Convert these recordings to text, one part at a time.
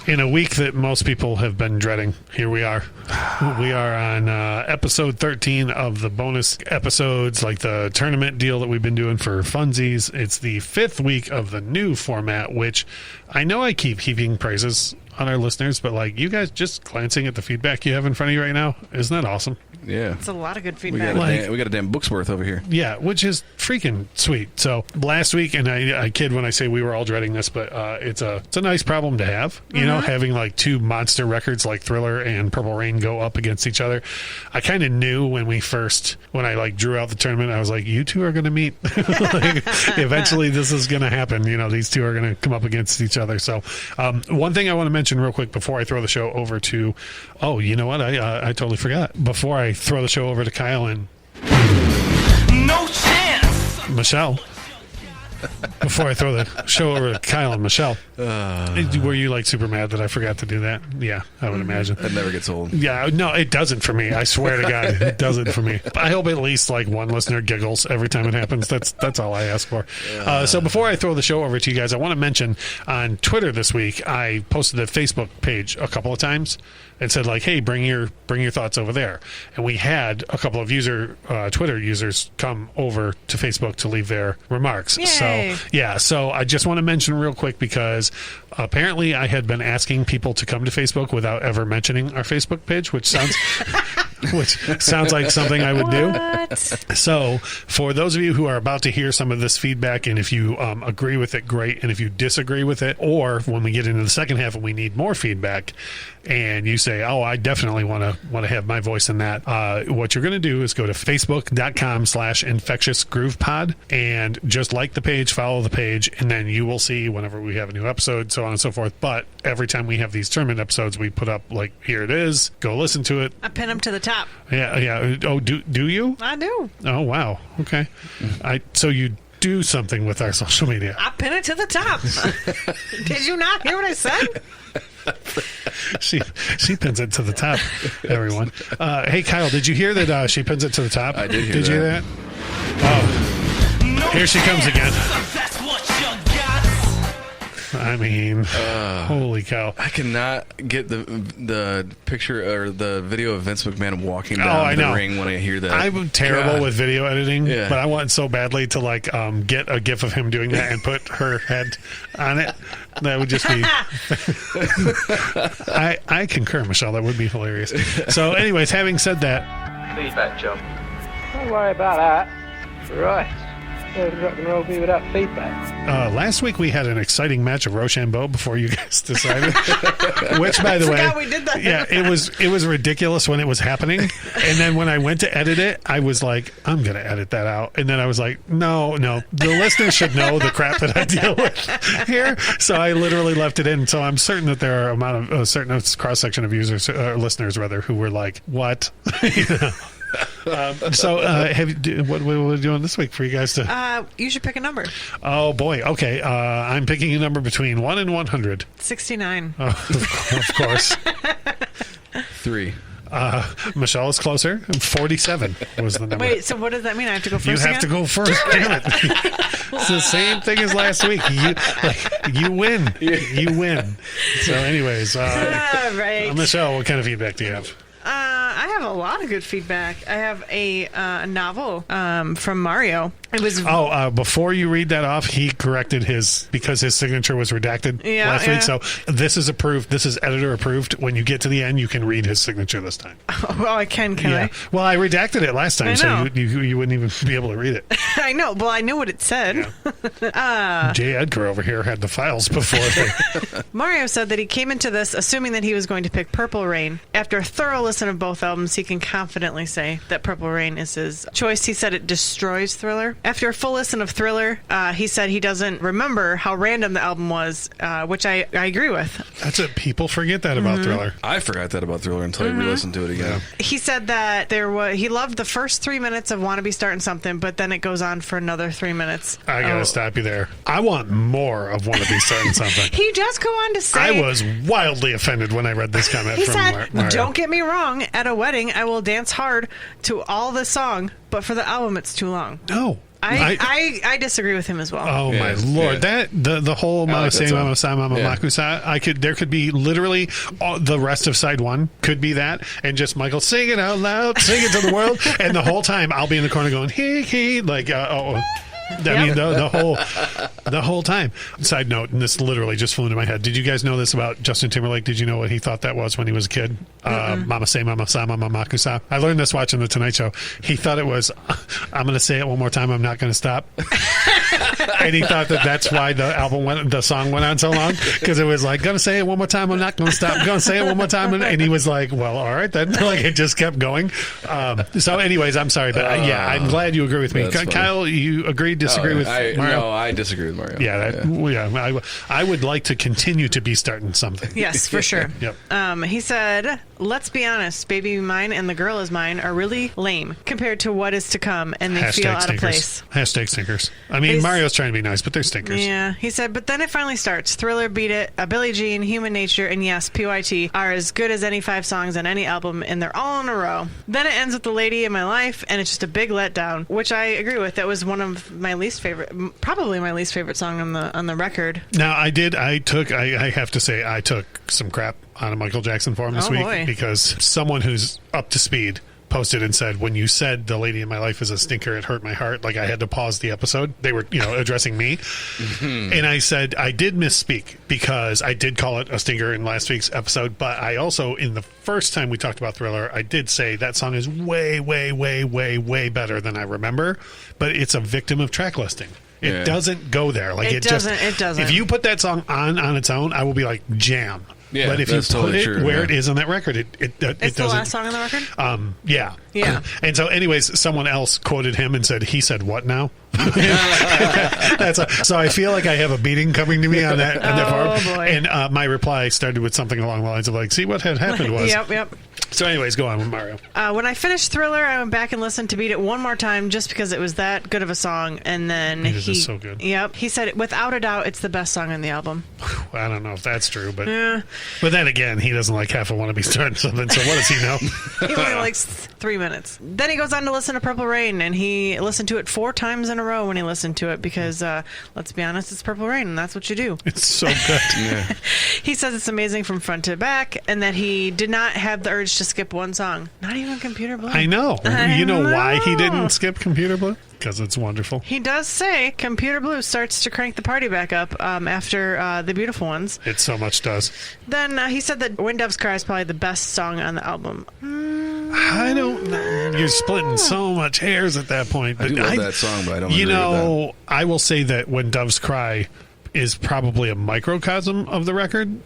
In a week that most people have been dreading, here we are. We are on episode 13 of the bonus episodes, like the tournament deal that we've been doing for funsies. It's the 5th week of the new format, which I know I keep heaping praises on our listeners, but like you guys just glancing at the feedback you have in front of you right now, isn't that awesome? Yeah. It's a lot of good feedback. We got a damn book's worth over here. Yeah, which is freaking sweet. So last week, and I kid when I say we were all dreading this, but it's a nice problem to have, you know, having like two monster records like Thriller and Purple Rain go up against each other. I kind of knew when I like drew out the tournament, I was like, you two are going to meet. Like, eventually this is going to happen. You know, these two are going to come up against each other. So one thing I want to mention real quick before I throw the show over to, oh, you know what? I totally forgot. Before I throw the show over to Kyle and No chance. Michelle. Before I throw the show over to Kyle and Michelle, were you like super mad that I forgot to do that? Yeah, I would imagine. That never gets old. Yeah, no, it doesn't for me. I swear to God, it doesn't for me. I hope at least like one listener giggles every time it happens. That's all I ask for. So before I throw the show over to you guys, I want to mention on Twitter this week, I posted a Facebook page a couple of times and said like, hey, bring your thoughts over there. And we had a couple of Twitter users come over to Facebook to leave their remarks. Yay. So yeah, so I just want to mention real quick because apparently I had been asking people to come to Facebook without ever mentioning our Facebook page, which sounds like something I would do. So for those of you who are about to hear some of this feedback, and if you agree with it, great. And if you disagree with it, or when we get into the second half and we need more feedback, and you say, oh, I definitely want to have my voice in that, what you're going to do is go to facebook.com/Infectious Grove Pod and just like the page, follow the page, and then you will see whenever we have a new episode, so on and so forth. But every time we have these tournament episodes, we put up like, here it is, go listen to it. I pin them to the top. Yeah. Oh, do you? I do. Oh, wow. Okay. So you do something with our social media. I pin it to the top. Did you not hear what I said? She pins it to the top, everyone. Hey, Kyle, did you hear that she pins it to the top? I did hear Did you hear that? Oh, here she comes again. That's what you got. I mean, holy cow. I cannot get the picture or the video of Vince McMahon walking down the ring when I hear that. I'm terrible with video editing, Yeah. but I want so badly to like get a gif of him doing that and put her head on it. That would just be... I concur, Michelle. That would be hilarious. So anyways, having said that... Feedback, Joe. Don't worry about that. Right. Rock and roll be without feedback. Last week we had an exciting match of Rochambeau before you guys decided. Which, by the way, we did that. Yeah, it was ridiculous when it was happening, and then when I went to edit it, I was like, I'm gonna edit that out, and then I was like, no, the listeners should know the crap that I deal with here, so I literally left it in. So I'm certain that there are a certain cross section of users, listeners rather, who were like, what? You know? So what are we doing this week for you guys to... You should pick a number. Oh, boy. Okay. I'm picking a number between 1 and 100. 69. Of course. 3. Michelle is closer. 47 was the number. Wait, so what does that mean? I have to go first You have to go first. Damn it. It's the same thing as last week. You win. You win. So anyways, right. Michelle, what kind of feedback do you have? I have a lot of good feedback. I have a novel from Mario. It was before you read that off, he corrected because his signature was redacted last week. So this is approved. This is editor approved. When you get to the end, you can read his signature this time. Oh, well, I can I? Well, I redacted it last time, so you wouldn't even be able to read it. I know. Well, I knew what it said. Yeah. J. Edgar over here had the files before. Mario said that he came into this assuming that he was going to pick Purple Rain. After a thorough listen of both albums, he can confidently say that Purple Rain is his choice. He said it destroys Thriller. After a full listen of Thriller, he said he doesn't remember how random the album was, which I agree with. That's it. People forget that about Thriller. I forgot that about Thriller until I re-listened to it again. Yeah. He said that he loved the first 3 minutes of Wanna Be Starting Something, but then it goes on for another 3 minutes. I gotta stop you there. I want more of Wanna Be Starting Something. He just go on to say... I was wildly offended when I read this comment he from said, Mario. Don't get me wrong, at a wedding, I will dance hard to all the song, but for the album, it's too long. No. I disagree with him as well. Oh my lord! That the whole Mama Say Mama Sa Mama Makusa. There could be literally the rest of side one could be that, and just Michael sing it out loud, sing it to the world, and the whole time I'll be in the corner going he like I mean the whole time. Side note, and this literally just flew into my head. Did you guys know this about Justin Timberlake? Did you know what he thought that was when he was a kid? Mama Say Mama Sa Mama Makusa. I learned this watching The Tonight Show. He thought it was I'm going to say it one more time. I'm not going to stop. And he thought that's why the song went on so long, because it was like, gonna say it one more time. I'm not going to stop. Gonna say it one more time. And he was like, well, all right then. Like it just kept going. So, anyways, I'm sorry, but I'm glad you agree with me. Kyle, you agree? Disagree with Mario? No, I disagree with Mario. Yeah, I would like to continue to be starting something. Yes, for sure. Yep. He said, let's be honest, Baby Mine and The Girl Is Mine are really lame compared to what is to come, and they feel out of place. Hashtag stinkers. I mean, Mario's trying to be nice, but they're stinkers. Yeah, he said, but then it finally starts. Thriller, Beat It, Billie Jean, Human Nature, and yes, PYT are as good as any 5 songs on any album, and they're all in a row. Then it ends with The Lady in My Life, and it's just a big letdown, which I agree with. That was one of my least favorite, probably my least favorite song on the record. Now, I have to say, I took some crap on a Michael Jackson forum this week because someone who's up to speed posted and said, when you said The Lady in My Life is a stinker, it hurt my heart. Like I had to pause the episode. They were, addressing me. And I said, I did misspeak because I did call it a stinker in last week's episode. But I also, in the first time we talked about Thriller, I did say that song is way, way, way, way, way better than I remember. But it's a victim of track listing. It doesn't go there. Like it doesn't. If you put that song on its own, I will be like, jam. Yeah, but if you put it where it is on that record, it doesn't. It's the last song on the record? Yeah. Yeah. And so, anyways, someone else quoted him and said, he said what now? So I feel like I have a beating coming to me on that forum. Boy. And my reply started with something along the lines of like, see what had happened was. Yep. So anyways, go on with Mario. When I finished Thriller, I went back and listened to Beat It one more time just because it was that good of a song. And then Beat It is so good. Yep. He said, without a doubt, it's the best song on the album. I don't know if that's true, but then again, he doesn't like half a want to be starting something. So what does he know? He only likes 3 minutes. Then he goes on to listen to Purple Rain, and he listened to it 4 times in a row when he listened to it because, let's be honest, it's Purple Rain, and that's what you do. It's so good. He says it's amazing from front to back, and that he did not have the urge to skip one song. Not even Computer Blue. I know. You know why he didn't skip Computer Blue? Because it's wonderful. He does say Computer Blue starts to crank the party back up after The Beautiful Ones. It so much does. Then he said that When Doves Cry is probably the best song on the album. I don't know. You're splitting so much hairs at that point. But I do love that song, but I don't agree with that. I will say that When Doves Cry is probably a microcosm of the record.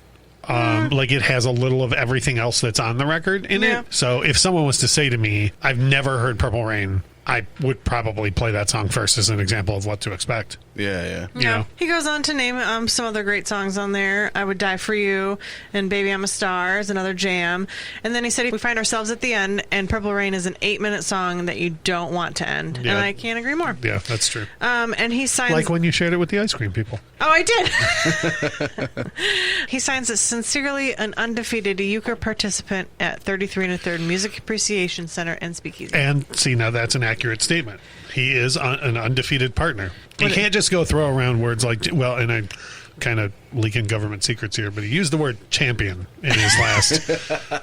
Like it has a little of everything else that's on the record in it. So if someone was to say to me, I've never heard Purple Rain, I would probably play that song first as an example of what to expect. Yeah. You know? He goes on to name some other great songs on there. I Would Die For You and Baby I'm a Star is another jam. And then he said we find ourselves at the end, and Purple Rain is an 8-minute song that you don't want to end. Yeah. And I can't agree more. Yeah, that's true. And he signs... Like when you shared it with the ice cream people. Oh, I did. He signs as sincerely an undefeated euchre participant at 33 1/3 Music Appreciation Center and Speakeasy. And see, now that's an accurate statement. He is an undefeated partner. You can't just go throw around words like, well, and I'm kind of leaking government secrets here, but he used the word champion in his last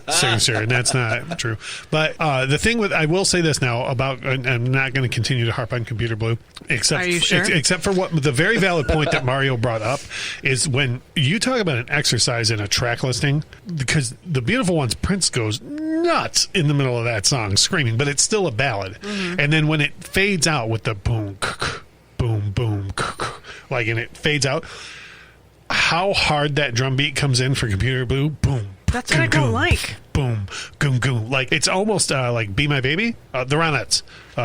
signature, and that's not true. But the thing with, I will say this now about, and I'm not going to continue to harp on Computer Blue, except, Are you sure? Except for what the very valid point that Mario brought up is when you talk about an exercise in a track listing, because The Beautiful Ones, Prince goes nuts in the middle of that song, screaming, but it's still a ballad. Mm-hmm. And then when it fades out with the boom, boom, boom, like, and it fades out, how hard that drum beat comes in for Computer Blue, boom. That's what I don't like. Boom, goom, goom. Like, it's almost like Be My Baby, the Ronettes.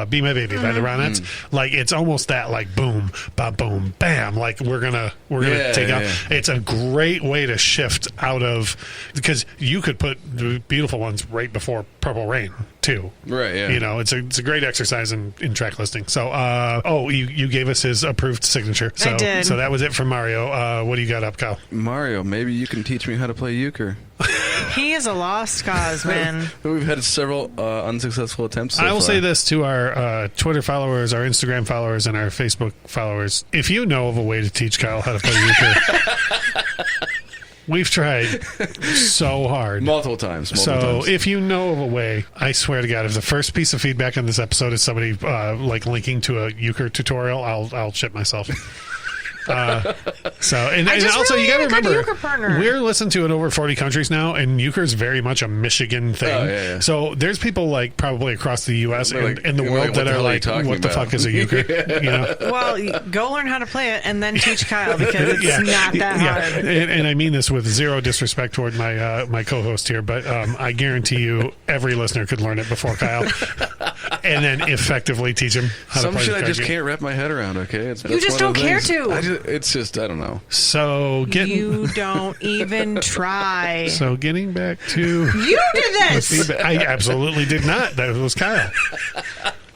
Be My Baby by the Ronettes. Like, it's almost that, like, boom, ba boom, bam. Like, we're gonna take out. It's a great way to shift out of, because you could put The Beautiful Ones right before Purple Rain too. Right. Yeah. You know, it's a great exercise in track listing. So, you gave us his approved signature. So, I did. So that was it from Mario. What do you got up, Kyle? Mario, maybe you can teach me how to play euchre. He is a lost cause, man. We've had several unsuccessful attempts so I will far. say this to our Twitter followers, our Instagram followers, and our Facebook followers. If you know of a way to teach Kyle how to play euchre, we've tried so hard. Multiple times. If you know of a way, I swear to God, if the first piece of feedback on this episode is somebody linking to a euchre tutorial, I'll shit myself. And also you got to remember, we're listened to in over 40 countries now, and euchre is very much a Michigan thing. Oh, yeah. So there's people like probably across the U.S. and in the world that are like, what the fuck is a euchre? You know? Well, go learn how to play it and then teach Kyle, because it's not that hard. And I mean this with zero disrespect toward my co-host here, but I guarantee you every listener could learn it before Kyle, and then effectively teach him how to play. Some shit I just can't wrap my head around. Okay, You just don't care to. It's just, I don't know. So you don't even try. So getting back to you did this. I absolutely did not. That was Kyle.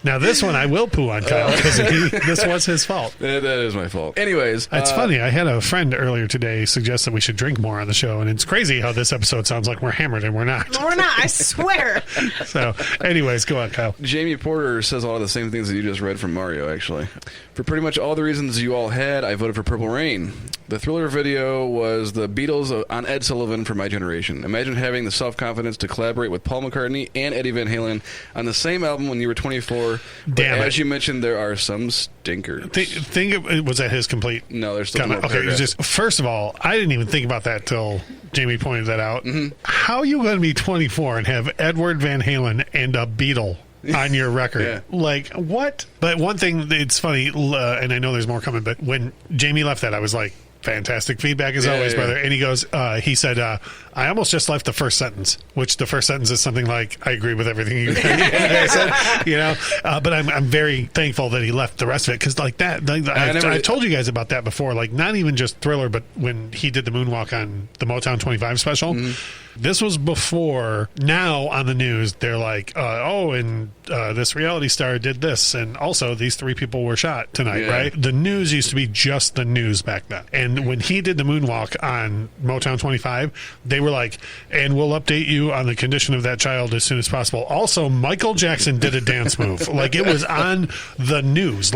Now this one I will poo on Kyle because this was his fault. That is my fault. Anyways, it's funny. I had a friend earlier today suggest that we should drink more on the show, and it's crazy how this episode sounds like we're hammered and we're not. We're not. I swear. So, anyways, go on, Kyle. Jamie Porter says a lot of the same things that you just read from Mario. Actually, for pretty much all the reasons you all had, I voted for Purple Rain. The Thriller video was the Beatles on Ed Sullivan for my generation. Imagine having the self-confidence to collaborate with Paul McCartney and Eddie Van Halen on the same album when you were 24. Damn it. As you mentioned, there are some stinkers. Think it was at his complete. No, there's still more. Okay, just first of all, I didn't even think about that till Jamie pointed that out. Mm-hmm. How are you going to be 24 and have Edward Van Halen and a Beatle on your record? Yeah. Like, what? But one thing, it's funny, and I know there's more coming, but when Jamie left that, I was like, fantastic feedback as always, brother. And he goes, he said, I almost just left the first sentence, which the first sentence is something like, I agree with everything you said, you know. But I'm very thankful that he left the rest of it, because like that, I told you guys about that before, like not even just Thriller, but when he did the moonwalk on the Motown 25 special. Mm-hmm. This was before. Now on the news, they're like, and this reality star did this, and also these 3 people were shot tonight, right? The news used to be just the news back then. And when he did the moonwalk on Motown 25, they were like, and we'll update you on the condition of that child as soon as possible. Also, Michael Jackson did a dance move. Like, it was on the news,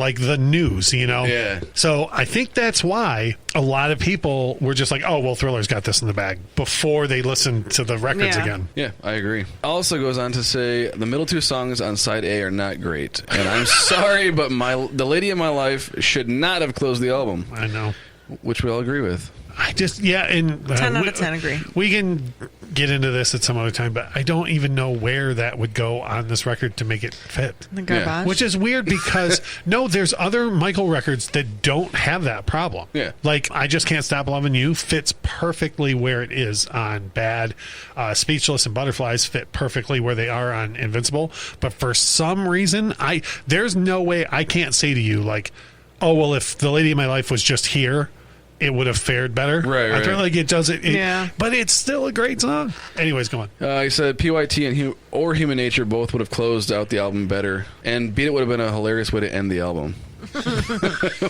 you know? Yeah. So I think that's why a lot of people were just like, oh, well, Thriller's got this in the bag, before they listened to the records again. Yeah, I agree. Also goes on to say the middle 2 songs on side A are not great, and I'm sorry, but the Lady in My Life should not have closed the album. I know, which we all agree with. I just 10 out of 10 agree. We can get into this at some other time, but I don't even know where that would go on this record to make it fit. The garbage. Yeah. Which is weird because no, there's other Michael records that don't have that problem. Yeah. Like I Just Can't Stop Loving You fits perfectly where it is on Bad. Speechless and Butterflies fit perfectly where they are on Invincible. But for some reason, there's no way I can't say to you like, oh well, if The Lady of My Life was just here, it would have fared better. Right. Like it does it. But it's still a great song. Anyways, go on. He said PYT and Human Nature both would have closed out the album better, and Beat It would have been a hilarious way to end the album.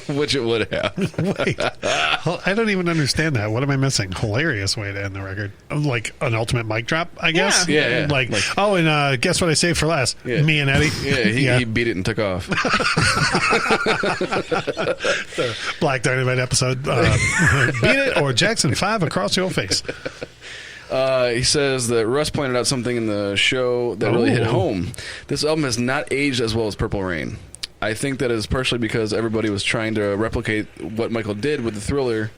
Which it would have. Wait, I don't even understand that. What am I missing? Hilarious way to end the record. Like an ultimate mic drop, I guess. Yeah. Like and guess what I saved for last? Yeah. Me and Eddie. Yeah, he beat it and took off. Black Dynamite episode. Beat it or Jackson 5 across your face. He says that Russ pointed out something in the show that really hit home. This album has not aged as well as Purple Rain. I think that is partially because everybody was trying to replicate what Michael did with Thriller.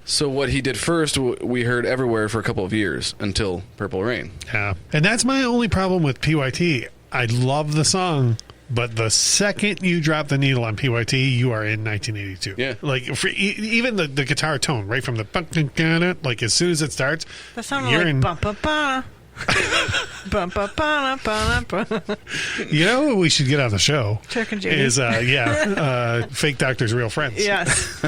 So what he did first, we heard everywhere for a couple of years until Purple Rain. Yeah, and that's my only problem with PYT. I love the song, but the second you drop the needle on PYT, you are in 1982. Yeah, like even the guitar tone, right from the like as soon as it starts, that sounded like ba ba ba. Bum, ba, ba, ba, ba, ba. You know what we should get on the show? Chuck and Judy. Is fake doctors, real friends. Yes.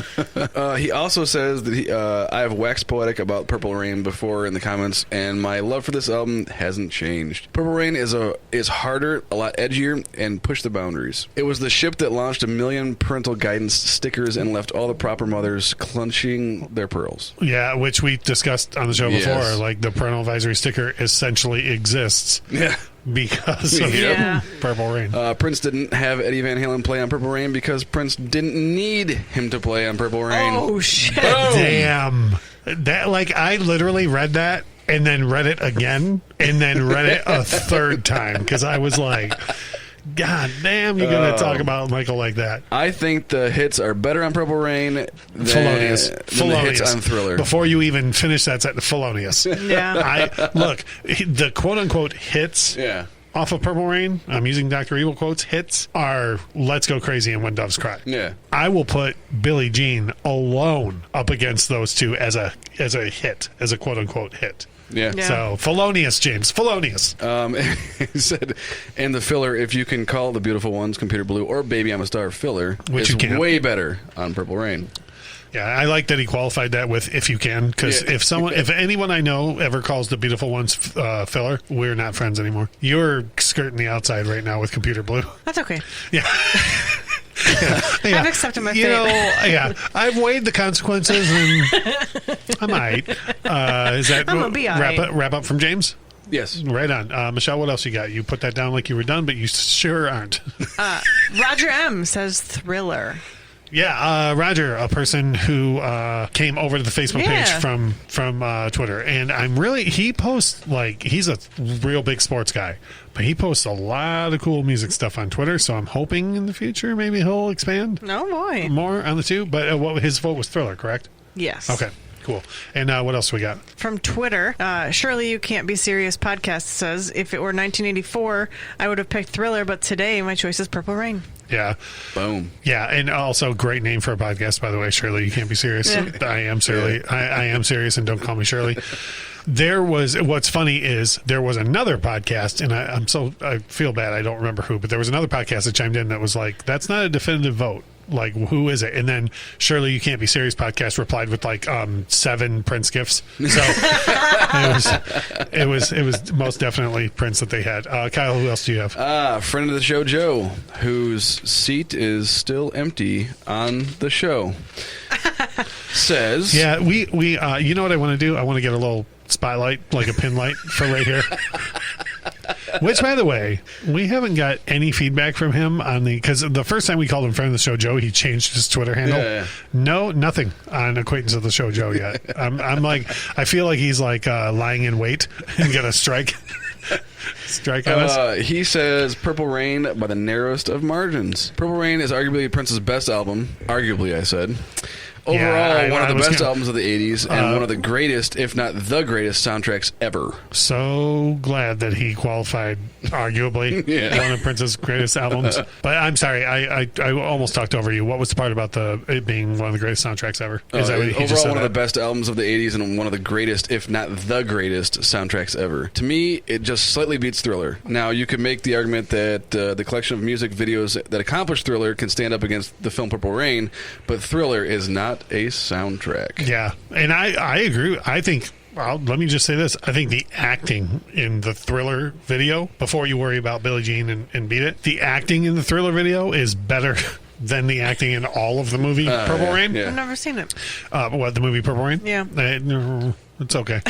He also says that I have waxed poetic about Purple Rain before in the comments, and my love for this album hasn't changed. Purple Rain is harder, a lot edgier, and pushed the boundaries. It was the ship that launched a million parental guidance stickers and left all the proper mothers clenching their pearls. Yeah, which we discussed on the show before. Yes. Like, the parental advisory sticker essentially exists Yeah. because of Yeah. Purple Rain. Prince didn't have Eddie Van Halen play on Purple Rain because Prince didn't need him to play on Purple Rain. Oh, shit. Damn. That, like, I literally read that and then read it again and then read it a third time because I was like, God damn, you're going to talk about Michael like that. I think the hits are better on Purple Rain than Felonious. the hits on Thriller. Before you even finish that sentence, felonious. Yeah. Look, the quote-unquote hits Yeah. off of Purple Rain, I'm using Dr. Evil quotes, hits are Let's Go Crazy and When Doves Cry. Yeah. I will put Billie Jean alone up against those two as a hit, as a quote-unquote hit. Yeah. Yeah. So, felonious, James, felonious. He said, and the filler, if you can call the beautiful ones Computer Blue or Baby I'm a Star filler, Which is you can. way better on Purple Rain. Yeah, I like that he qualified that with "if you can," because Yeah. if anyone I know ever calls the Beautiful Ones filler, we're not friends anymore. You're skirting the outside right now with Computer Blue. That's okay. Yeah. I've accepted my fate. I've weighed the consequences, and I might. Is that I'm gonna be all right. wrap up from James? Yes. Right on. Michelle, what else you got? You put that down like you were done, but you sure aren't. Roger M. says Thriller. Yeah, Roger, a person who came over to the Facebook page Yeah. from Twitter, and he posts, like, he's a real big sports guy, but he posts a lot of cool music stuff on Twitter, so I'm hoping in the future maybe he'll expand Oh, boy. more on the two, but his vote was Thriller, correct? Yes. Okay, cool. And what else we got? From Twitter, Surely You Can't Be Serious podcast says, if it were 1984, I would have picked Thriller, but today my choice is Purple Rain. Yeah. Boom. Yeah, and also great name for a podcast, by the way. Shirley, you can't be serious. Yeah. I am Shirley. I am serious, and don't call me Shirley. What's funny is there was another podcast, and I feel bad. I don't remember who, but there was another podcast that chimed in that was like, that's not a definitive vote. Like, who is it? And then Surely You Can't Be Serious podcast replied with like 7 Prince gifts. So it was most definitely Prince that they had. Kyle, who else do you have? Friend of the show, Joe, whose seat is still empty on the show, says... Yeah, we you know what I want to do? I want to get a little spotlight, like a pin light for right here. Which, by the way, we haven't got any feedback from him on because the first time we called him friend of the show Joe, he changed his Twitter handle. Yeah. No, nothing on acquaintance of the show Joe yet. I'm like, I feel like he's like lying in wait and gonna strike on us. He says Purple Rain by the narrowest of margins. Purple Rain is arguably Prince's best album. Arguably, I said. Overall, one of the best albums of the 80s and one of the greatest, if not the greatest, soundtracks ever. So glad that he qualified, arguably, one of Prince's greatest albums. But I'm sorry, I almost talked over you. What was the part about it being one of the greatest soundtracks ever? Is that what he just overall, said? one of the best albums of the 80s and one of the greatest, if not the greatest, soundtracks ever. To me, it just slightly beats Thriller. Now, you could make the argument that the collection of music videos that accomplish Thriller can stand up against the film Purple Rain, but Thriller is not a soundtrack. Yeah, and I agree. I think, well, let me just say this. I think the acting in the Thriller video, before you worry about Billie Jean and Beat It, the acting in the Thriller video is better than the acting in all of the movie Purple Rain. Yeah. I've never seen it. What, the movie Purple Rain? Yeah. It's okay.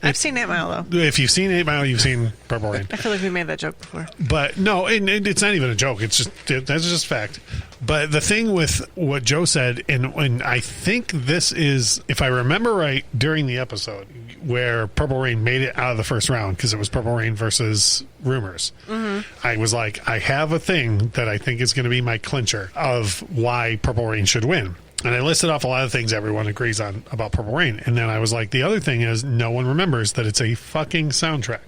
I've seen 8 Mile, though. If you've seen 8 Mile, you've seen Purple Rain. I feel like we made that joke before. But no, and it's not even a joke. It's just that's just fact. But the thing with what Joe said, and I think this is, if I remember right, during the episode where Purple Rain made it out of the first round because it was Purple Rain versus Rumors. Mm-hmm. I was like, I have a thing that I think is going to be my clincher of why Purple Rain should win. And I listed off a lot of things everyone agrees on about Purple Rain. And then I was like, the other thing is no one remembers that it's a fucking soundtrack.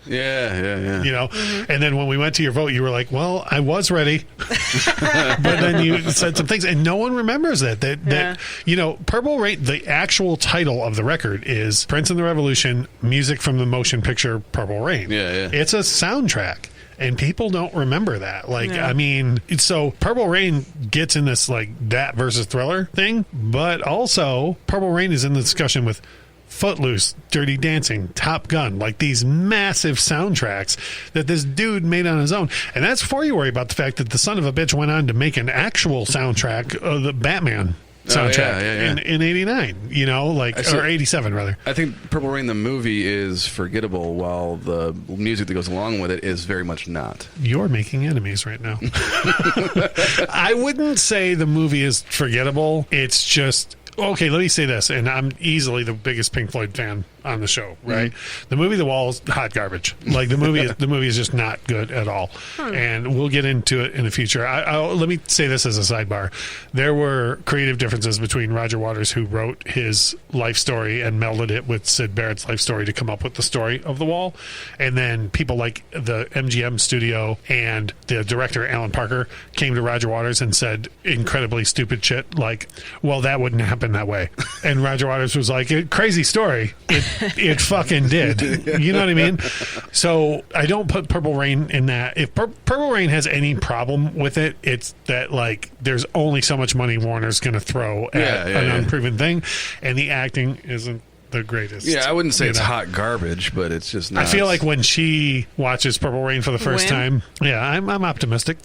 Yeah. You know, and then when we went to your vote, you were like, "Well, I was ready," but then you said some things, and no one remembers that. That you know, Purple Rain. The actual title of the record is "Prince and the Revolution: Music from the Motion Picture Purple Rain." Yeah. It's a soundtrack. And people don't remember that. Like, I mean, so Purple Rain gets in this, like, that versus Thriller thing, but also Purple Rain is in the discussion with Footloose, Dirty Dancing, Top Gun, like these massive soundtracks that this dude made on his own. And that's before you worry about the fact that the son of a bitch went on to make an actual soundtrack of the Batman soundtrack in 89, you know, like, or 87 rather. I think Purple Rain the movie is forgettable, while the music that goes along with it is very much not. You're making enemies right now. I wouldn't say the movie is forgettable. It's just, okay, let me say this, and I'm easily the biggest Pink Floyd fan on the show, right? The movie The Wall is hot garbage. Like, the movie is just not good at all. And we'll get into it in the future. Let me say this as a sidebar. There were creative differences between Roger Waters, who wrote his life story and melded it with Syd Barrett's life story to come up with the story of The Wall, and then people like the MGM studio and the director Alan Parker came to Roger Waters and said incredibly stupid shit like, well, that wouldn't happen that way. And Roger Waters was like, crazy story. It fucking did. You know what I mean? So I don't put Purple Rain in that. If Purple Rain has any problem with it, it's that, like, there's only so much money Warner's going to throw at an unproven thing, and the acting isn't the greatest. Yeah, I wouldn't say it's hot garbage, but it's just not. I feel like when she watches Purple Rain for the first time, I'm optimistic.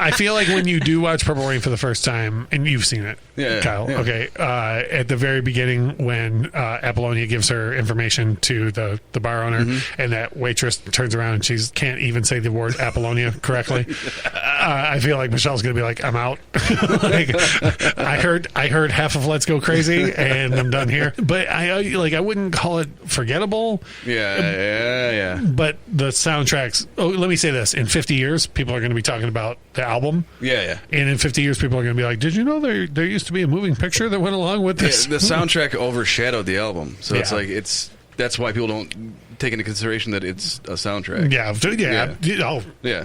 I feel like when you do watch Purple Rain for the first time, and you've seen it, Kyle, okay, at the very beginning when Apollonia gives her information to the bar owner, and that waitress turns around and she can't even say the word Apollonia correctly, I feel like Michelle's going to be like, I'm out. Like, I heard half of Let's Go Crazy, and I'm done here. But I wouldn't call it forgettable. Yeah. But the soundtracks, let me say this, in 50 years, people are going to be talking about the album. Yeah. And in 50 years, people are going to be like, did you know there used to be a moving picture that went along with this? Yeah, the soundtrack overshadowed the album. So it's like, that's why people don't take into consideration that it's a soundtrack.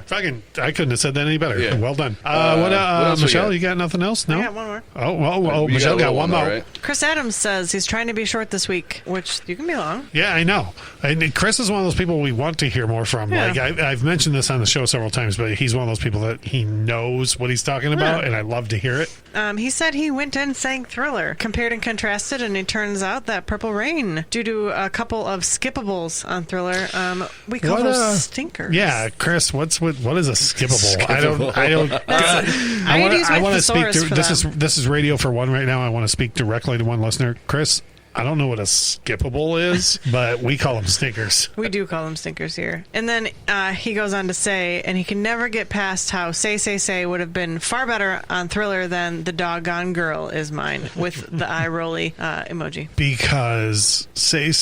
Fucking, I couldn't have said that any better. Yeah. Well done. What else Michelle, you got nothing else? No? I got one more. Oh, Michelle got one more. Right? Chris Adams says he's trying to be short this week, which you can be long. Yeah, I know. And Chris is one of those people we want to hear more from. Yeah. Like, I've mentioned this on the show several times, but he's one of those people that he knows what he's talking about, and I love to hear it. He said he went and sang Thriller, compared and contrasted, and it turns out that Purple Rain, due to a couple of skippables on Thriller, we call those stinkers. Yeah, Chris, what is a skippable? I want to speak to this is Radio for One right now. I want to speak directly to one listener. Chris, I don't know what a skippable is, but we call them stinkers. We do call them stinkers here. And then he goes on to say, and he can never get past how Say would have been far better on Thriller than The Doggone Girl Is Mine, with the eye rolly emoji. Because Say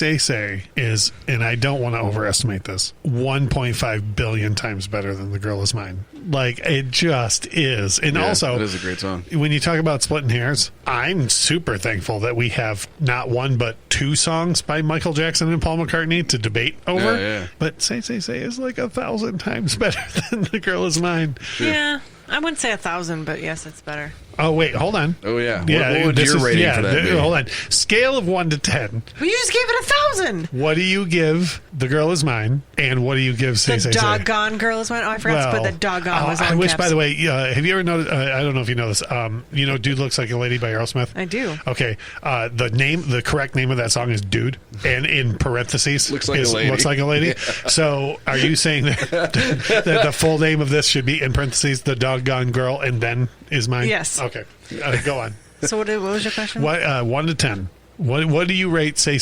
is, and I don't want to overestimate this, 1.5 billion times better than The Girl Is Mine. Like, it just is. And also, it is a great song. When you talk about splitting hairs, I'm super thankful that we have not one but two songs by Michael Jackson and Paul McCartney to debate over. Yeah. But Say is like 1,000 times better than The Girl Is Mine. Yeah, I wouldn't say 1,000, but yes, it's better. Oh, wait, hold on. Oh, yeah. What would your rating for that be? Hold on. Scale of 1 to 10. But you just gave it 1,000. What do you give The Girl Is Mine, and what do you give Say? The Doggone Girl Is Mine. Oh, I forgot to put the doggone was on which, caps. by the way, have you ever noticed, I don't know if you know this, Dude Looks Like a Lady by Aerosmith? I do. Okay. The correct name of that song is Dude, and in parentheses, Looks Like a Lady. Yeah. So are you saying that the full name of this should be in parentheses, The Doggone Girl, and then Is Mine? Yes. Okay. Go on. So what was your question? 1 to 10. What do you rate Say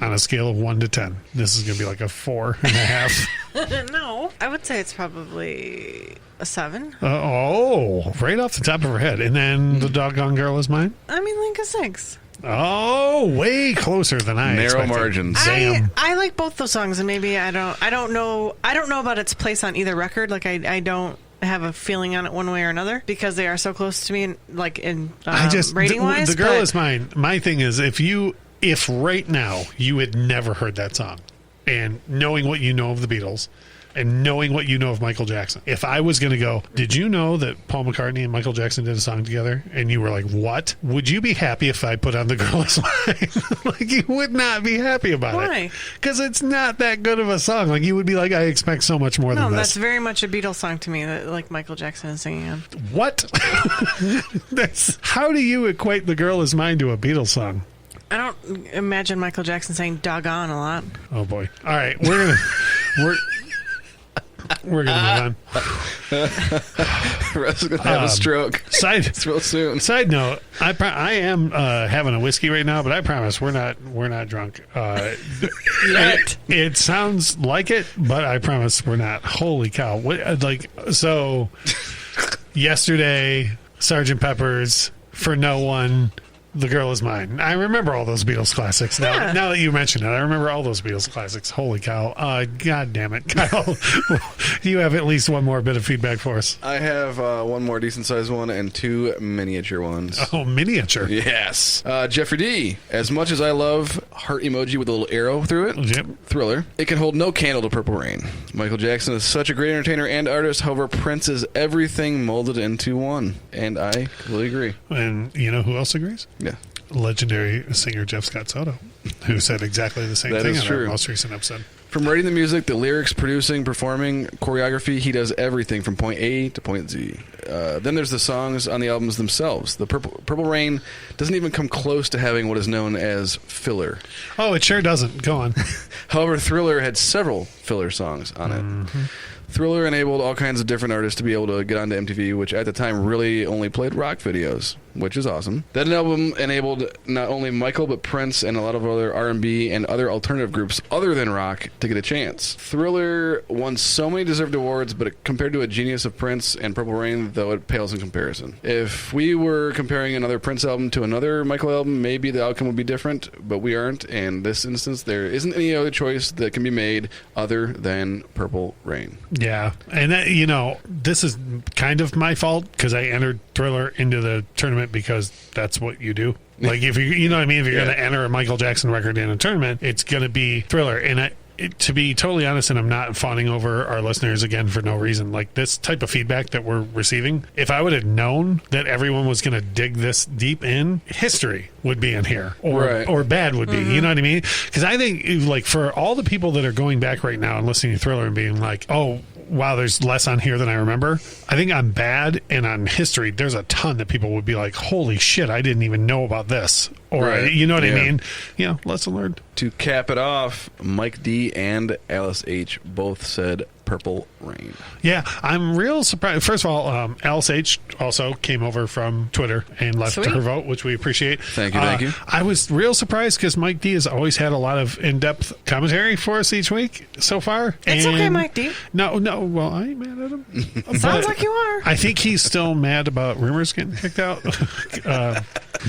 on a scale of 1 to 10? This is going to be like a 4.5. No. I would say it's probably a 7. Right off the top of her head. And then The Doggone Girl Is Mine? I mean, like a 6. Oh, way closer than I expected. Narrow margins. Damn. I like both those songs, and maybe I don't know about its place on either record. Like, I don't have a feeling on it one way or another because they are so close to me, rating wise. The Girl Is Mine. My thing is, if right now you had never heard that song, and knowing what you know of the Beatles and knowing what you know of Michael Jackson, if I was going to go, did you know that Paul McCartney and Michael Jackson did a song together? And you were like, what? Would you be happy if I put on The Girl Is Mine? Like, you would not be happy about it. Why? Because it's not that good of a song. Like, you would be like, I expect so much more than No, this. that's very much a Beatles song to me that like Michael Jackson is singing on. What? How do you equate The Girl Is Mine to a Beatles song? I don't imagine Michael Jackson saying doggone a lot. Oh, boy. All right. We're going to move on. Russ is going to have a stroke. It's real soon. Side note, I am having a whiskey right now, but I promise we're not drunk. Yet. It sounds like it, but I promise we're not. Holy cow. So yesterday, Sgt. Pepper's, For No One, The Girl Is Mine. I remember all those Beatles classics. Now that you mention it, I remember all those Beatles classics. Holy cow. God damn it. Kyle, you have at least one more bit of feedback for us. I have one more decent-sized one and two miniature ones. Oh, miniature. Yes. Jeffrey D. As much as I love heart emoji with a little arrow through it, Yep. Thriller, it can hold no candle to Purple Rain. Michael Jackson is such a great entertainer and artist. However, Prince is everything molded into one. And I completely agree. And you know who else agrees? Yeah. Legendary singer Jeff Scott Soto, who said exactly the same That thing is in true. our most recent episode. From writing the music, the lyrics, producing, performing, choreography, he does everything from point A to point Z. Then there's the songs on the albums themselves. The Purple Rain doesn't even come close to having what is known as filler. Oh, it sure doesn't. Go on. However, Thriller had several filler songs on it. Mm-hmm. Thriller enabled all kinds of different artists to be able to get onto MTV, which at the time really only played rock videos, which is awesome. That album enabled not only Michael, but Prince and a lot of other R&B and other alternative groups other than rock to get a chance. Thriller won so many deserved awards, but compared to a genius of Prince and Purple Rain, though, it pales in comparison. If we were comparing another Prince album to another Michael album, maybe the outcome would be different, but we aren't. In this instance, there isn't any other choice that can be made other than Purple Rain. Yeah. And, this is kind of my fault because I entered Thriller into the tournament because that's what you do. Like, if you know what I mean? If you're going to enter a Michael Jackson record in a tournament, it's going to be Thriller. And to be totally honest, and I'm not fawning over our listeners again for no reason, like this type of feedback that we're receiving, if I would have known that everyone was going to dig this deep in, history would be in here, or bad would be. You know what I mean? Because I think, like, for all the people that are going back right now and listening to Thriller and being like, oh, wow, there's less on here than I remember. I think on bad and on history, there's a ton that people would be like, holy shit, I didn't even know about this. Or, you know what I mean? Lesson learned. To cap it off, Mike D and Alice H both said Purple Rain. Yeah, I'm real surprised. First of all, Alice H also came over from Twitter and left her vote, which we appreciate. Thank you. I was real surprised because Mike D has always had a lot of in-depth commentary for us each week so far. It's okay, Mike D. No, well, I ain't mad at him. Sounds like you are. I think he's still mad about Rumors getting kicked out.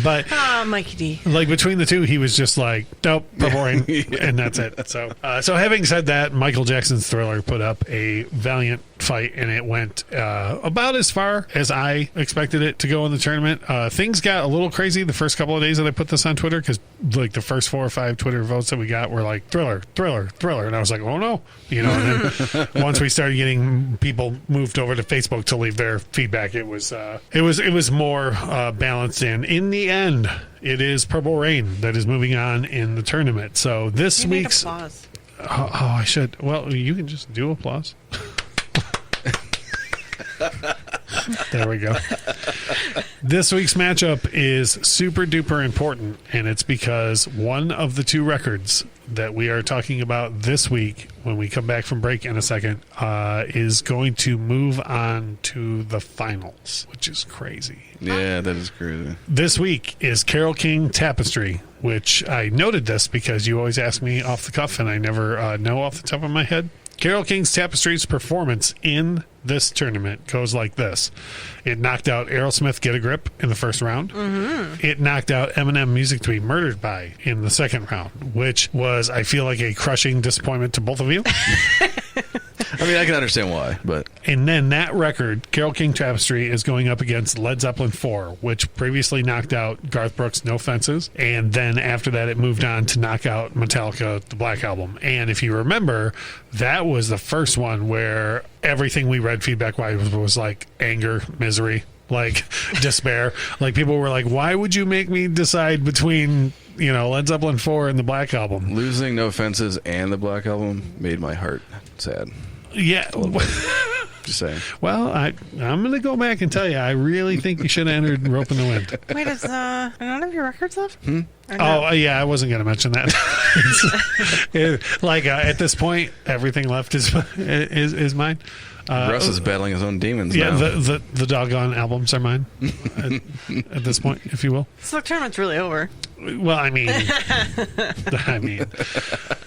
But Mikey D. Like, between the two, he was just like, nope, Purple Rain, and that's it. So having said that, Michael Jackson's Thriller put up a valiant fight, and it went about as far as I expected it to go in the tournament. Things got a little crazy the first couple of days that I put this on Twitter, because like the first 4 or 5 Twitter votes that we got were like Thriller, and I was like, oh no, and then once we started getting people moved over to Facebook to leave their feedback, it was more balanced, and in the end, it is Purple Rain that is moving on in the tournament. So this week's applause. Oh, I should. Well, you can just do applause. There we go. This week's matchup is super duper important, and it's because one of the 2 records that we are talking about this week, when we come back from break in a second, is going to move on to the finals, which is crazy. Yeah, that is crazy. This week is Carole King Tapestry, which I noted this because you always ask me off the cuff, and I never know off the top of my head. Carole King's Tapestry's performance in this tournament goes like this. It knocked out Aerosmith Get a Grip in the first round. Mm-hmm. It knocked out Eminem Music to be Murdered By in the second round, which was, I feel like, a crushing disappointment to both of you. I mean, I can understand why, but And then that record, Carole King Tapestry, is going up against Led Zeppelin 4, which previously knocked out Garth Brooks' No Fences. And then after that, it moved on to knock out Metallica, the Black Album. And if you remember, that was the first one where everything we read feedback-wise was like anger, misery, like despair. Like people were like, why would you make me decide between, Led Zeppelin 4 and the Black Album? losing No Fences and the Black Album made my heart sad. Yeah. Just saying. Well, I'm going to go back and tell you, I really think you should have entered Rope in the Wind. Wait, is none of your records left? Oh, yeah, I wasn't going to mention that. At this point, everything left is mine. Russ is battling his own demons Yeah, now. the doggone albums are mine at this point, if you will. So the tournament's really over. Well, I mean,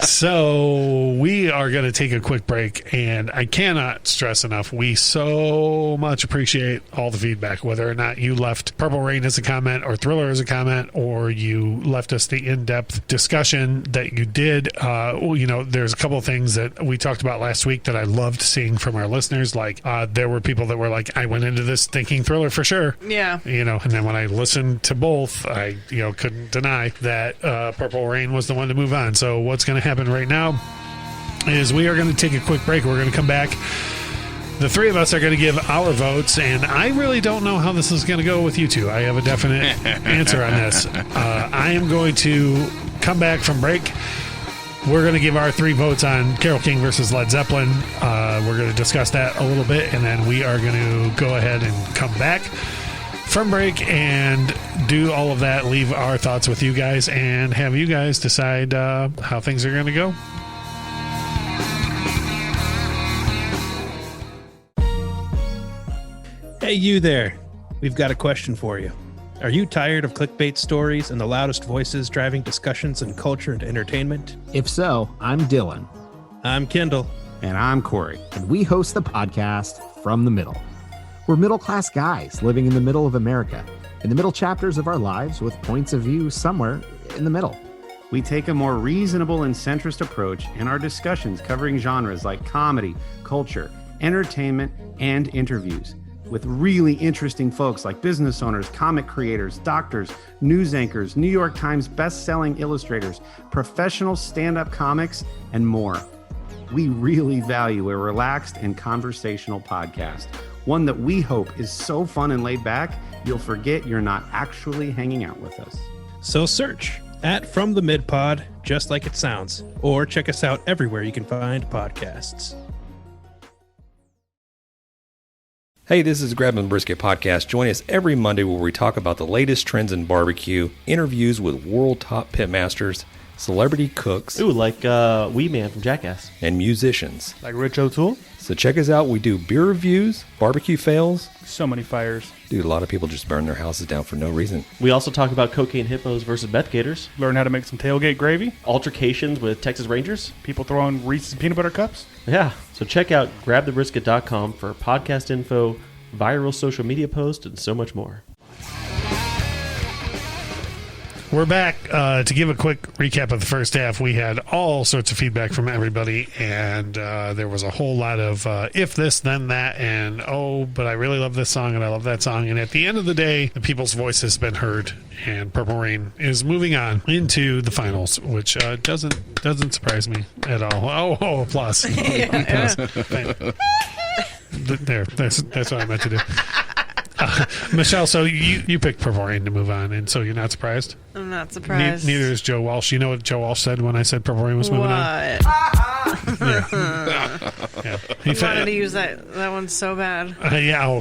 so we are going to take a quick break, and I cannot stress enough, we so much appreciate all the feedback, whether or not you left Purple Rain as a comment or Thriller as a comment, or you left us the in-depth discussion that you did. There's a couple of things that we talked about last week that I loved seeing from our listeners. Like, there were people that were like, I went into this thinking Thriller for sure. Yeah. And then when I listened to both, I, couldn't deny that Purple Rain was the one to move on. So what's going to happen right now is we are going to take a quick break. We're going to come back. The three of us are going to give our votes, and I really don't know how this is going to go with you two. I have a definite answer on this. I am going to come back from break. We're going to give our 3 votes on Carole King versus Led Zeppelin. We're going to discuss that a little bit, and then we are going to go ahead and come back from break and do all of that, leave our thoughts with you guys, and have you guys decide how things are going to go. Hey, you there. We've got a question for you. Are you tired of clickbait stories and the loudest voices driving discussions in culture and entertainment? If so, I'm Dylan. I'm Kendall. And I'm Corey. And we host the podcast From the Middle. We're middle-class guys living in the middle of America, in the middle chapters of our lives with points of view somewhere in the middle. We take a more reasonable and centrist approach in our discussions covering genres like comedy, culture, entertainment, and interviews with really interesting folks like business owners, comic creators, doctors, news anchors, New York Times best-selling illustrators, professional stand-up comics, and more. We really value a relaxed and conversational podcast, one that we hope is so fun and laid back, you'll forget you're not actually hanging out with us. So search at From the Mid Pod, just like it sounds, or check us out everywhere you can find podcasts. Hey, this is Grab and Brisket Podcast. Join us every Monday where we talk about the latest trends in barbecue, interviews with world top pitmasters, celebrity cooks, Ooh, like Wee Man from Jackass. and musicians. Like Rich O'Toole? So check us out. We do beer reviews, barbecue fails. So many fires. Dude, a lot of people just burn their houses down for no reason. We also talk about cocaine hippos versus meth gators. Learn how to make some tailgate gravy. Altercations with Texas Rangers. People throwing Reese's peanut butter cups. Yeah, so check out grabthebrisket.com for podcast info, viral social media posts, and so much more. We're back to give a quick recap of the first half. We had all sorts of feedback from everybody, and there was a whole lot of if this, then that, and but I really love this song, and I love that song. And at the end of the day, the people's voice has been heard, and Purple Rain is moving on into the finals, which doesn't surprise me at all. Oh, applause. Applause. There, that's what I meant to do. Michelle, so you picked Purple Rain to move on, and so you're not surprised? I'm not surprised. Neither is Joe Walsh. You know what Joe Walsh said when I said Purple Rain was moving on? Yeah. He wanted to use that one so bad.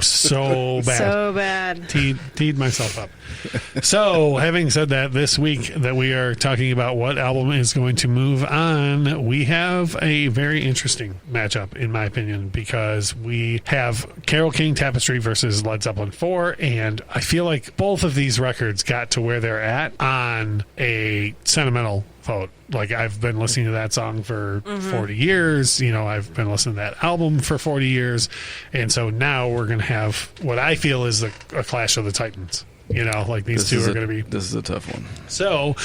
So bad. So bad. Teed myself up. So, having said that, this week that we are talking about what album is going to move on, we have a very interesting matchup, in my opinion, because we have Carole King Tapestry versus Led Zeppelin 4, and I feel like both of these records got to where they're at on a sentimental vote. Like, I've been listening to that song for 40 years. I've been listening to that album for 40 years. And so now we're going to have what I feel is a clash of the Titans. Like these two are going to be... This is a tough one. So,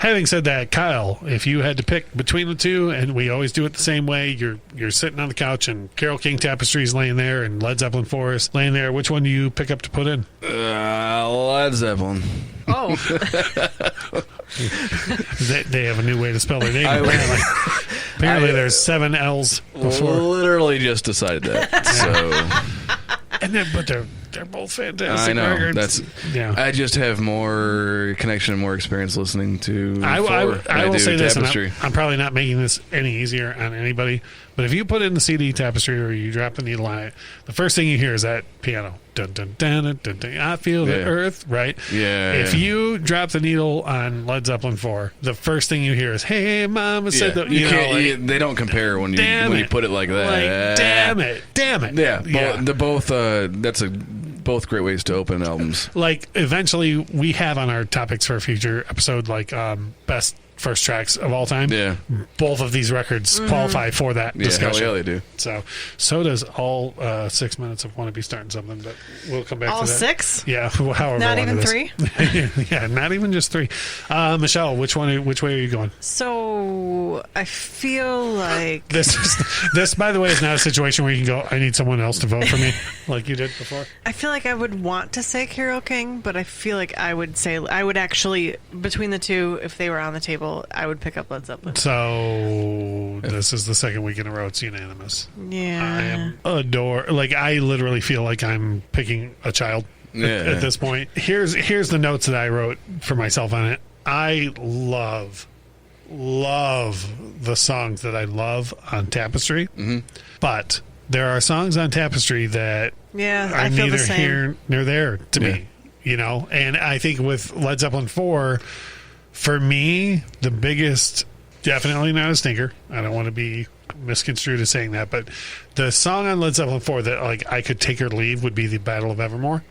having said that, Kyle, if you had to pick between the two, and we always do it the same way, you're sitting on the couch and Carole King Tapestry's laying there and Led Zeppelin 4 is laying there. Which one do you pick up to put in? Led Zeppelin. Oh. They have a new way to spell their name. Apparently there's 7 L's before. Literally just decided that. So, but they're both fantastic. I know. records. I just have more connection and more experience listening to. I will say this, and Tapestry. I'm probably not making this any easier on anybody, but if you put in the CD Tapestry or you drop the needle on it, the first thing you hear is that piano. Dun, dun, dun, dun, dun, dun. I feel the earth, right? Yeah. If you drop the needle on Led Zeppelin 4, the first thing you hear is, "Hey, Mama said that." They don't compare when you put it like that. Like, damn it. Yeah, they're both. Both great ways to open albums. Like, eventually, we have on our topics for a future episode, like best first tracks of all time. Yeah. Both of these records qualify for that discussion. Yeah, they do. So does all 6 minutes of Want to Be Starting Something, but we'll come back all to that. All 6? Yeah, however not long even it is. 3? Yeah, not even just 3. Michelle, which way are you going? So, I feel like... This, by the way, is not a situation where you can go, I need someone else to vote for me, like you did before. I feel like I would want to say Carole King, but I feel like I would actually, between the two, if they were on the table, I would pick up Led Zeppelin. So this is the second week in a row it's unanimous. Yeah. I literally feel like I'm picking a child at this point. Here's the notes that I wrote for myself on it. I love the songs that I love on Tapestry, but there are songs on Tapestry that are neither here nor there to me. And I think with Led Zeppelin 4, for me, the biggest, definitely not a stinker. I don't want to be misconstrued as saying that, but the song on Led Zeppelin 4 that I could take or leave would be the Battle of Evermore.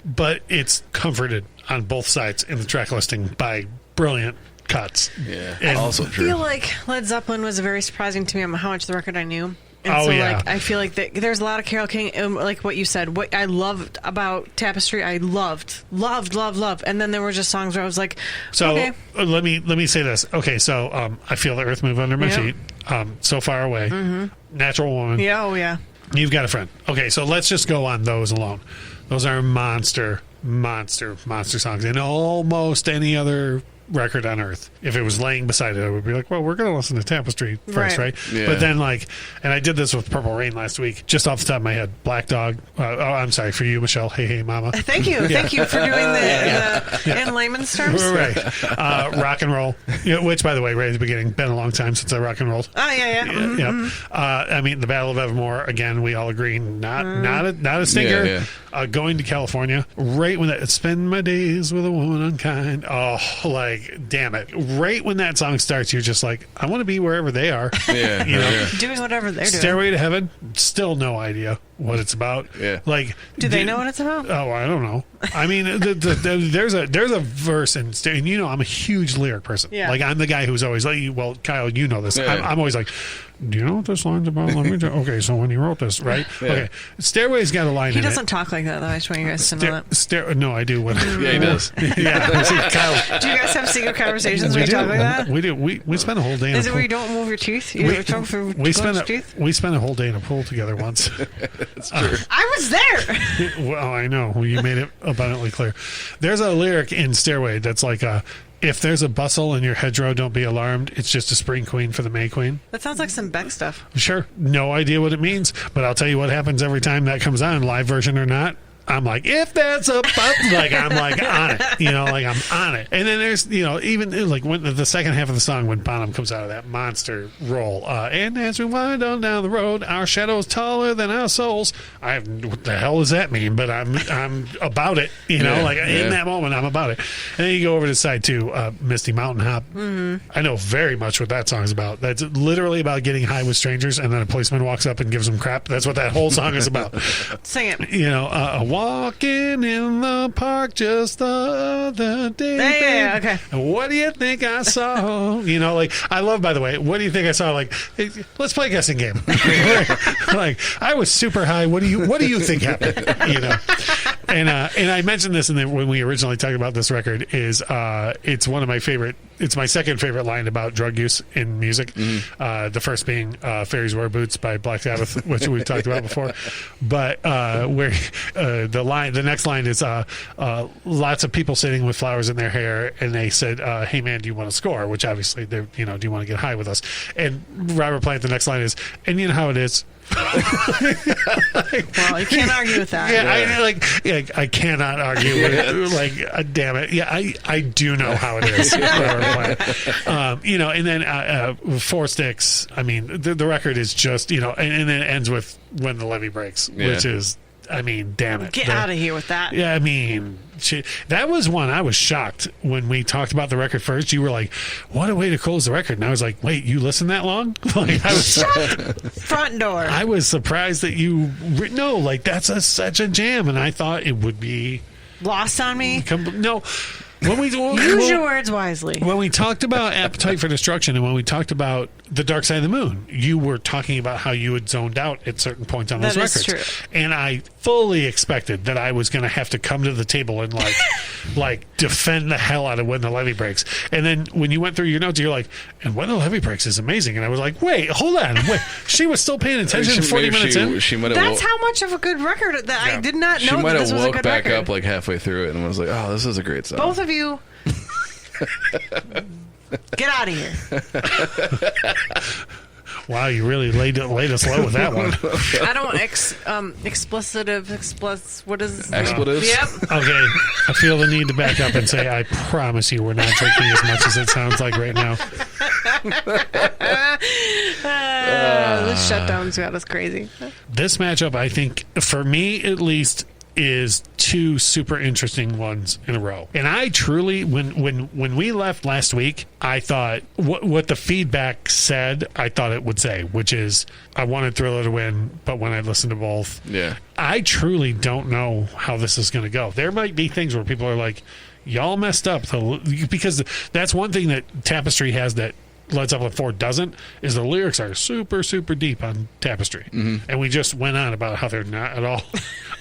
But it's comforted on both sides in the track listing by brilliant cuts. Yeah, and also true. I feel like Led Zeppelin was very surprising to me on how much the record I knew. And I feel like there's a lot of Carole King, like what you said. What I loved about Tapestry, I loved. And then there were just songs where I was like, okay. Let me say this. Okay, so I Feel the Earth Move Under My Feet. So Far Away. Natural Woman. Yeah, oh yeah. You've Got a Friend. Okay, so let's just go on those alone. Those are monster songs. And almost any other record on earth, if it was laying beside it, I would be like, well, we're going to listen to Tapestry first, right? Yeah. But then, and I did this with Purple Rain last week, just off the top of my head. Black Dog. I'm sorry, for you, Michelle. Hey, Mama. Thank you. Thank you for doing the in layman's terms. Right. Rock and Roll, which, by the way, right at the beginning, been a long time since I rock and rolled. Oh, yeah. I mean, the Battle of Evermore, again, we all agree, not a stinker. Yeah. Going to California, right when that spend my days with a woman unkind. Oh, damn it. Right when that song starts, you're just like, I want to be wherever they are. Yeah. Doing whatever they're doing. Stairway to Heaven, still no idea what it's about. Yeah. Do they know what it's about? Oh, I don't know. I mean, there's a verse in, and I'm a huge lyric person. Yeah. I'm the guy who's always like, well, Kyle, you know this. Yeah. I'm always like, do you know what this line's about? Let me okay, so when he wrote this, right? Yeah. Okay, Stairway's got a line in it. He doesn't talk like that, though. I just want you guys to know that. No, I do. Yeah, he does. Yeah. See, Kyle, do you guys have secret conversations when you talk like that? We do. We spend a whole day. Is it where you don't move your teeth? You talk through we spent a whole day in a pool together once. That's true. I was there. Well, I know. You made it abundantly clear. There's a lyric in Stairway that's like if there's a bustle in your hedgerow, don't be alarmed. It's just a spring queen for the May Queen. That sounds like some Beck stuff. Sure. No idea what it means, but I'll tell you what happens every time that comes on, live version or not. I'm like, if that's a I'm like on it, I'm on it. And then there's, even like when the second half of the song when Bonham comes out of that monster roll, and as we wind on down the road, our shadows taller than our souls. What the hell does that mean? But I'm about it, in that moment, I'm about it. And then you go over to side 2, Misty Mountain Hop. Mm-hmm. I know very much what that song is about. That's literally about getting high with strangers, and then a policeman walks up and gives them crap. That's what that whole song is about. Sing it. Walking in the park just the other day. Yeah, okay. What do you think I saw? I love, by the way, what do you think I saw? Hey, let's play a guessing game. I was super high. What do you think happened? And I mentioned this when we originally talked about this record. Is it's one of my favorite. It's my second favorite line about drug use in music. The first being "Fairies Wear Boots" by Black Sabbath, which we've talked about before. But where the next line is lots of people sitting with flowers in their hair, and they said, "Hey man, do you want to score?" Which obviously they're do you want to get high with us? And Robert Plant, the next line is, "And you know how it is." Well, you can't argue with that. Yeah, I cannot argue with it. Damn it. Yeah, I do know how it is. And then Four Sticks. I mean, the record is just, and then it ends with When the Levee Breaks, which is, damn it. Get out of here with that. Yeah, that was one I was shocked when we talked about the record first. You were like, what a way to close the record. And I was like, wait, you listened that long? Front door. I was surprised that that's such a jam. And I thought it would be lost on me. No. Use your words wisely. When we talked about Appetite for Destruction and when we talked about The Dark Side of the Moon, you were talking about how you had zoned out at certain points on those records. That is true. And I fully expected that I was going to have to come to the table and defend the hell out of When the Levee Breaks. And then when you went through your notes, you're like, and When the Levee Breaks is amazing. And I was like, wait, hold on. Wait, she was still paying attention 40 minutes in? That's how much of a good record that I did not know that this was a good record. She might have woke back up like halfway through it and was like, oh, this is a great song. Both of you, get out of here. Wow, you really laid us low with that one. I don't what is expletives? Yep. Okay, I feel the need to back up and say I promise you we're not drinking as much as it sounds like right now. The shutdowns got us crazy. This matchup, I think, for me at least, is two super interesting ones in a row. And I truly, when we left last week, I thought what the feedback said, I thought it would say, which is I wanted Thriller to win, but when I listened to both, I truly don't know how this is going to go. There might be things where people are like, y'all messed up, because that's one thing that Tapestry has that Led Zeppelin 4 doesn't, is the lyrics are super, super deep on Tapestry. And we just went on about how they're not at all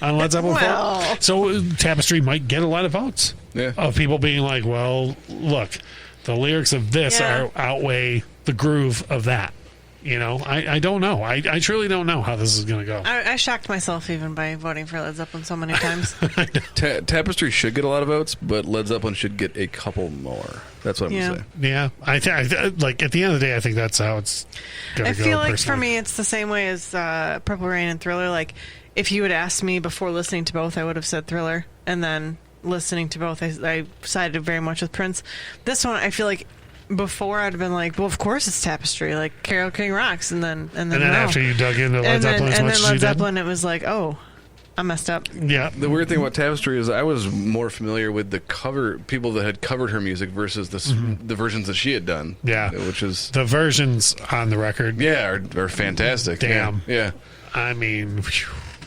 on Led Zeppelin 4. So Tapestry might get a lot of votes of people being like, well, look, the lyrics of this outweigh the groove of that. I don't know. I truly don't know how this is going to go. I shocked myself even by voting for Led Zeppelin so many times. Tapestry should get a lot of votes, but Led Zeppelin should get a couple more. That's what I'm going to say. Yeah. I like at the end of the day, I think that's how it's going to go. I feel like personally. for me, it's the same way as Purple Rain and Thriller. Like, if you had asked me before listening to both, I would have said Thriller. And then listening to both, I sided very much with Prince. This one, I feel like before I'd have been like, well, of course it's Tapestry, like Carole King rocks, and then after you dug into Led Zeppelin as much as you did, Led Zeppelin, it was like, oh, I messed up. Yeah. The weird thing about Tapestry is I was more familiar with the people that had covered her music versus the versions that she had done. Yeah, which is the versions on the record. Yeah, are fantastic. Damn. Yeah. I mean,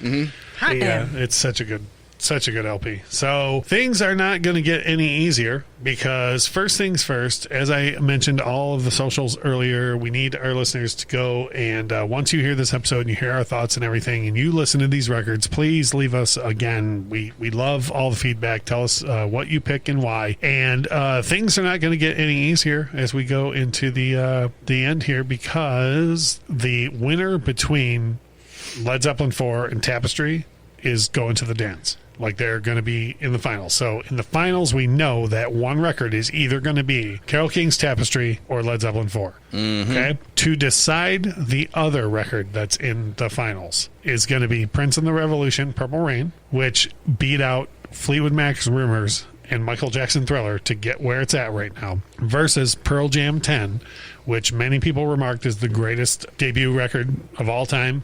it's such a good LP. So things are not going to get any easier because first things first, as I mentioned all of the socials earlier, we need our listeners to go and once you hear this episode and you hear our thoughts and everything and you listen to these records, please leave us again. We love all the feedback. Tell us what you pick and why. And things are not going to get any easier as we go into the end here because the winner between Led Zeppelin 4 and Tapestry is going to the dance. Like they're going to be in the finals. So in the finals, we know that one record is either going to be Carole King's Tapestry or Led Zeppelin 4. Okay? To decide the other record that's in the finals is going to be Prince and the Revolution, Purple Rain, which beat out Fleetwood Mac's Rumors and Michael Jackson Thriller to get where it's at right now, versus Pearl Jam 10, which many people remarked is the greatest debut record of all time.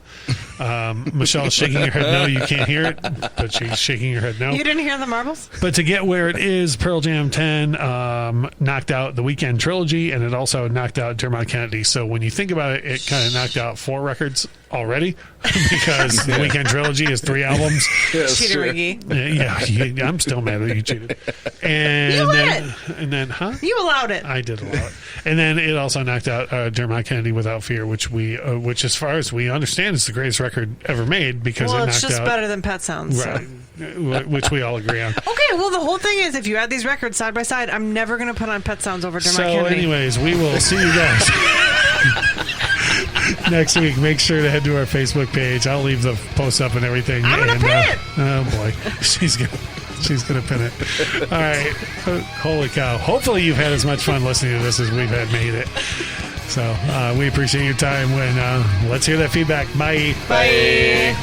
Michelle's shaking her head no, you can't hear it, but she's shaking her head no. You didn't hear the marbles? But to get where it is, Pearl Jam 10 knocked out the Weeknd trilogy, and it also knocked out Dermot Kennedy. So when you think about it, it kind of knocked out 4 records already because the Weeknd trilogy is 3 albums. Cheater Wiggy. Yeah, I'm still mad that you cheated. And then, huh? You allowed it. I did allow it. And then it also knocked out Dermot Kennedy Without Fear, which as far as we understand, is the greatest record ever made because it knocked out. It's just better than Pet Sounds. Right. So. which we all agree on. Okay, well, the whole thing is if you add these records side by side, I'm never going to put on Pet Sounds over Dermot Kennedy. Anyways, we will see you guys next week. Make sure to head to our Facebook page. I'll leave the post up and everything. I'm going to pin it. Oh, boy. She's going to pin it. All right. Holy cow. Hopefully you've had as much fun listening to this as we've had made it. So we appreciate your time. Let's hear that feedback. Bye. Bye.